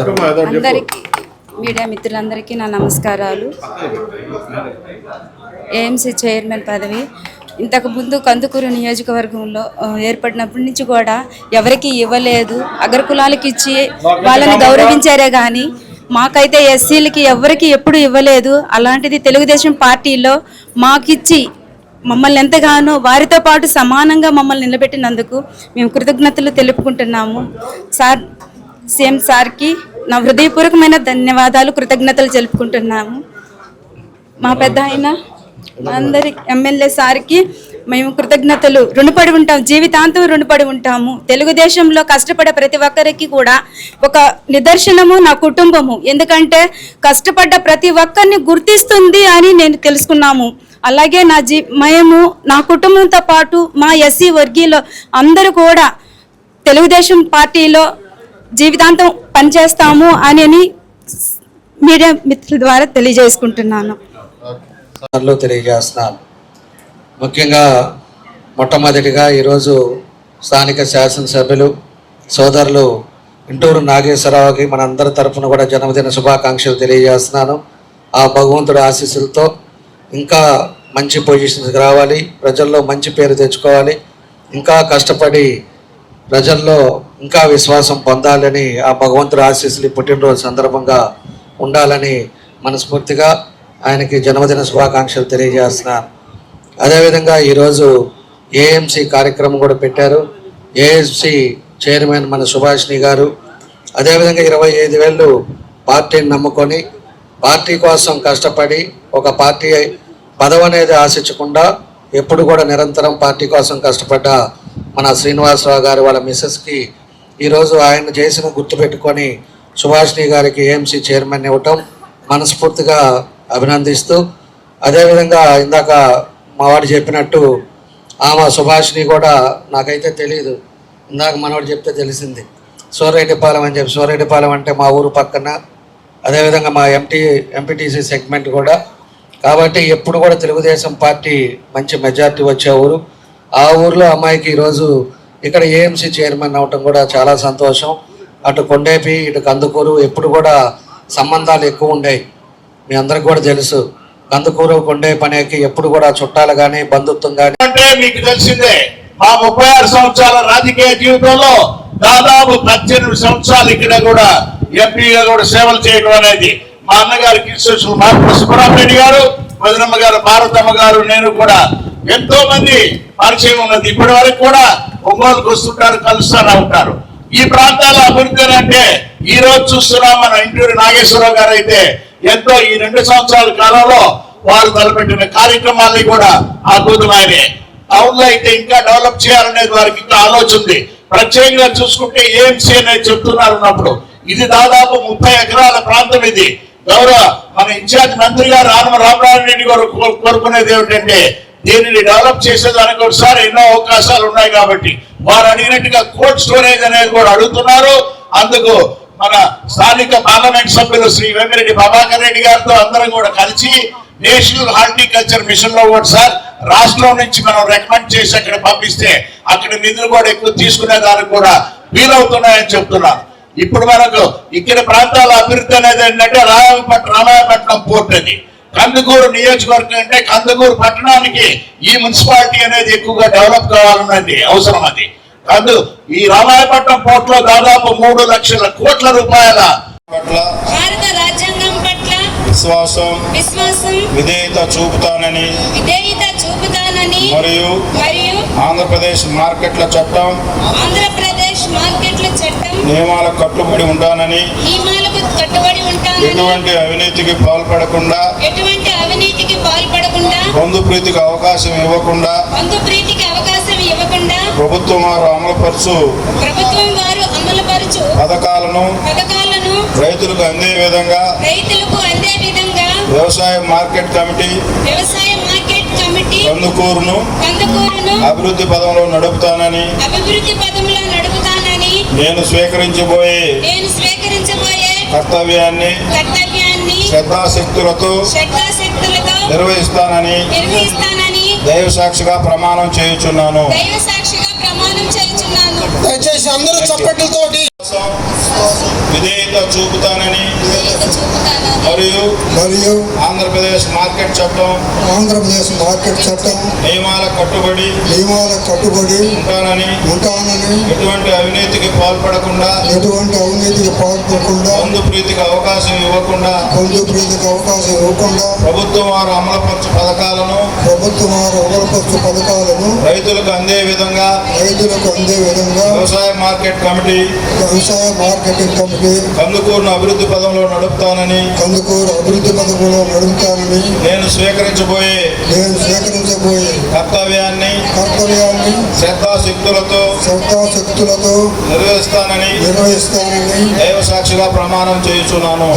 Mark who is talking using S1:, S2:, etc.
S1: అందరికీ మీడియా మిత్రులందరికీ నా నమస్కారాలు. ఏఎంసీ చైర్మన్ పదవి ఇంతకుముందు కందుకూరు నియోజకవర్గంలో ఏర్పడినప్పటి నుంచి కూడా ఎవరికి ఇవ్వలేదు. అగ్రకులాలకు ఇచ్చి వాళ్ళని గౌరవించారే కానీ మాకైతే ఎస్సీలకి ఎవరికి ఎప్పుడు ఇవ్వలేదు. అలాంటిది తెలుగుదేశం పార్టీలో మాకిచ్చి మమ్మల్ని ఎంతగానో వారితో పాటు సమానంగా మమ్మల్ని నిలబెట్టినందుకు మేము కృతజ్ఞతలు తెలుపుకుంటున్నాము. సార్ సీఎం సార్కి నా హృదయపూర్వకమైన ధన్యవాదాలు, కృతజ్ఞతలు తెలుపుకుంటున్నాము. మా పెద్ద ఆయన అందరి ఎమ్మెల్యే సార్కి మేము కృతజ్ఞతలు రుణపడి ఉంటాం, జీవితాంతం రుణపడి ఉంటాము. తెలుగుదేశంలో కష్టపడే ప్రతి ఒక్కరికి కూడా ఒక నిదర్శనము నా కుటుంబము. ఎందుకంటే కష్టపడ్డ ప్రతి ఒక్కరిని గుర్తిస్తుంది అని నేను తెలుసుకున్నాము. అలాగే మేము నా కుటుంబంతో పాటు మా ఎస్సీ వర్గీయులు అందరూ కూడా తెలుగుదేశం పార్టీలో జీవితాంతం పనిచేస్తాము అని మీడియా మిత్రుల ద్వారా తెలియజేసుకుంటున్నాను.
S2: తెలియజేస్తున్నాను. ముఖ్యంగా మొట్టమొదటిగా ఈరోజు స్థానిక శాసనసభ్యులు సోదరులు ఇంటూరు నాగేశ్వరరావుకి మనందరి తరఫున కూడా జన్మదిన శుభాకాంక్షలు తెలియజేస్తున్నాను. ఆ భగవంతుడి ఆశీస్సులతో ఇంకా మంచి పొజిషన్స్కి రావాలి, ప్రజల్లో మంచి పేరు తెచ్చుకోవాలి, ఇంకా కష్టపడి ప్రజల్లో ఇంకా విశ్వాసం పొందాలని ఆ భగవంతుడి ఆశీస్సులు పుట్టినరోజు సందర్భంగా ఉండాలని మనస్ఫూర్తిగా ఆయనకి జన్మదిన శుభాకాంక్షలు తెలియజేస్తున్నాను. అదేవిధంగా ఈరోజు ఏఎంసీ కార్యక్రమం కూడా పెట్టారు. ఏఎంసీ చైర్మన్ మన సుభాషిణి గారు అదేవిధంగా 25,000 పార్టీని నమ్ముకొని పార్టీ కోసం కష్టపడి ఒక పార్టీ పదవి అనేది ఆశించకుండా ఎప్పుడు కూడా నిరంతరం పార్టీ కోసం కష్టపడ్డ మన శ్రీనివాసరావు గారు వాళ్ళ మిస్సెస్కి ఈరోజు ఆయన చేసిన గుర్తుపెట్టుకొని సుభాషిణి గారికి ఏఎంసీ చైర్మన్ ఇవ్వటం మనస్ఫూర్తిగా అభినందిస్తూ, అదేవిధంగా ఇందాక మావాడు చెప్పినట్టు ఆమె సుభాషిణి కూడా నాకైతే తెలియదు, ఇందాక మనవాడు చెప్తే తెలిసింది. సోరెడ్డిపాలెం అని చెప్పి, సోరెడ్డిపాలెం అంటే మా ఊరు పక్కన, అదేవిధంగా మా ఎంపీటీసీ సెగ్మెంట్ కూడా. కాబట్టి ఎప్పుడు కూడా తెలుగుదేశం పార్టీ మంచి మెజార్టీ వచ్చే ఊరు. ఆ ఊర్లో అమ్మాయికి ఈరోజు ఇక్కడ ఏఎంసీ చైర్మన్ అవటం కూడా చాలా సంతోషం. అటు కొండేపి ఇటు కందుకూరు ఎప్పుడు కూడా సంబంధాలు ఎక్కువ ఉండేవి. మీ అందరికి కూడా తెలుసు, కందుకూరు కొండేపి అనేకి ఎప్పుడు కూడా చుట్టాలు కానీ బంధుత్వం కానీ.
S3: అంటే మీకు తెలిసిందే, మా 36 సంవత్సరాల రాజకీయ జీవితంలో దాదాపు 18 సంవత్సరాలు ఇక్కడ కూడా ఎంపీగా కూడా సేవలు చేయడం అనేది మా అన్నగారు కృష్ణ సుబ్బరామరెడ్డి గారు, వదినమ్మ గారు, భారతమ్మ గారు, నేను కూడా ఎంతో మంది పరిచయం ఉన్నది. ఇప్పటి వరకు కూడా ఒంగోలుకు వస్తుంటారు, కలుస్తూనే ఉంటారు. ఈ ప్రాంతాల అభివృద్ధి అంటే ఈ రోజు చూస్తున్నాం మన ఇంటూరు నాగేశ్వరరావు గారు అయితే ఎంతో ఈ 2 సంవత్సరాల కాలంలో వారు తలపెట్టిన కార్యక్రమాన్ని కూడా అద్భుతమైనవి. టౌన్ లో అయితే ఇంకా డెవలప్ చేయాలనేది వారికి ఇంకా ఆలోచన ఉంది. ప్రత్యేకంగా చూసుకుంటే ఏఎంసీ అనేది చెప్తున్నారు ఉన్నప్పుడు ఇది దాదాపు 30 ఎకరాల ప్రాంతం. ఇది గౌరవ మన ఇన్ఛార్జ్ మంత్రి గారు ఆనమ రామనారాయణ గారు కోరుకునేది ఏమిటంటే దీనిని డెవలప్ చేసేదానికి ఒకసారి ఎన్నో అవకాశాలు ఉన్నాయి. కాబట్టి వారు అడిగినట్టుగా కోల్డ్ స్టోరేజ్ అనేది కూడా అడుగుతున్నారు. అందుకు మన స్థానిక పార్లమెంట్ సభ్యులు శ్రీ వేమిరెడ్డి ప్రభాకర్ రెడ్డి గారితో అందరం కూడా కలిసి నేషనల్ హార్టికల్చర్ మిషన్ లో కూడా సార్ రాష్ట్రం నుంచి మనం రికమెండ్ చేసి అక్కడ పంపిస్తే అక్కడ నిధులు కూడా ఎక్కువ తీసుకునే దానికి కూడా వీలవుతున్నాయని చెప్తున్నారు. ఇప్పుడు మనకు ఇక్కడ ప్రాంతాల అభివృద్ధి అనేది ఏంటంటే రామాయపట్నం పోర్ట్ అది కందుకూరు నియోజకవర్గం అంటే కందుకూరు పట్టణానికి ఈ మున్సిపాలిటీ అనేది ఎక్కువగా డెవలప్ కావాలన్నది అవసరం. అది కాదు ఈ రామాయపట్నం పోర్ట్ లో దాదాపు 3 లక్షల కోట్ల రూపాయల
S4: పట్ల
S1: భారత రాజ్యాంగం పట్ల
S4: విశ్వాసం విధేయత చూపుతానని మరియు ఆంధ్రప్రదేశ్ మార్కెట్ల చట్టం నియమాలకు కట్టుబడి ఉంటానని ఎటువంటి అవినీతికి పాల్పడకుండా బంధు ప్రీతికి అవకాశం ఇవ్వకుండా ప్రభుత్వం వారు అమలుపరచు పథకాలను రైతులకు అందే విధంగా వ్యవసాయ మార్కెట్ కమిటీ కందుకూరును అభివృద్ధి పదంలో నడుపుతానని నేను స్వీకరించబోయే కర్తవ్యాన్ని శ్రద్ధాశక్తులతో నిర్వహిస్తానని దైవ సాక్షిగా ప్రమాణం చేయుచున్నాను.
S5: దయచేసి అందరూ చప్పట్లతోటి
S4: విధేయత చూపుతానని మరియు
S5: మరియు
S4: ఆంధ్రప్రదేశ్ మార్కెట్ చట్టం
S5: ఆంధ్రప్రదేశ్ మార్కెట్ చట్టం
S4: నియమాలకు కట్టుబడి
S5: ఉంటానని
S4: ఎటువంటి అవినీతికి పాల్పడకుండా
S5: ఎటువంటి అవినీతికి పాల్పడకుండా
S4: బంధు ప్రీతికి అవకాశం ఇవ్వకుండా ప్రభుత్వం వారు అమలుపరచు పథకాలను రైతులకు అందే విధంగా వ్యవసాయ మార్కెటింగ్ కమిటీ కందుకూరును అభివృద్ధి పదంలో నడుపుతానని నేను స్వీకరించబోయే కర్తవ్యాన్ని శ్రద్ధాశక్తులతో నిర్వహిస్తానని దైవ సాక్షిగా ప్రమాణం చేయుచున్నాను.